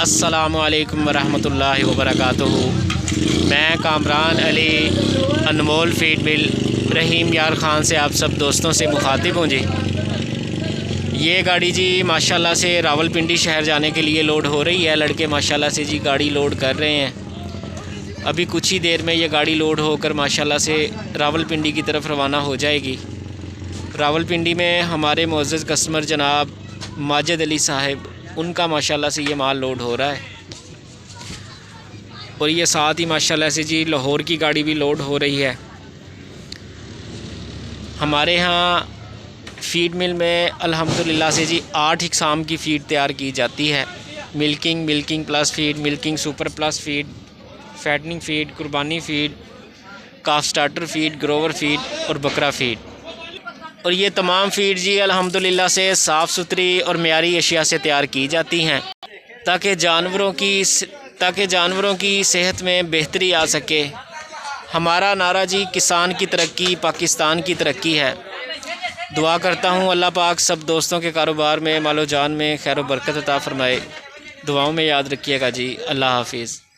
अस्सलामुअलैकुम वरहमतुल्लाहि वबरकातुहू। मैं कामरान अली अनमोल फीड मिल रहीम यार ख़ान से आप सब दोस्तों से मुखातिब हूँ जी। ये गाड़ी जी माशाल्लाह से रावलपिंडी शहर जाने के लिए लोड हो रही है। लड़के माशाल्लाह से जी गाड़ी लोड कर रहे हैं। अभी कुछ ही देर में ये गाड़ी लोड होकर माशाल्लाह से रावलपिंडी की तरफ रवाना हो जाएगी। रावलपिंडी में हमारे मुअज़्ज़ज़ कस्टमर जनाब माजिद अली साहब, उनका माशाल्लाह से ये माल लोड हो रहा है। और ये साथ ही माशाल्लाह से जी लाहौर की गाड़ी भी लोड हो रही है। हमारे यहाँ फ़ीड मिल में अल्हम्दुलिल्लाह से जी 8 इक़साम की फ़ीड तैयार की जाती है। Milking plus feed, milking super plus feed, fattening feed, कुर्बानी feed, calf starter feed, grower feed और बकरा फ़ीड। और ये तमाम फ़ीड जी अल्हम्दुलिल्लाह से साफ़ सुथरी और मियारी अशिया से तैयार की जाती हैं ताकि जानवरों की सेहत में बेहतरी आ सके। हमारा नारा जी किसान की तरक्की पाकिस्तान की तरक्की है। दुआ करता हूँ अल्लाह पाक सब दोस्तों के कारोबार में मालो जान में खैर व बरकत अता फ़रमाए। दुआओं में याद रखिएगा जी। अल्लाह हाफिज़।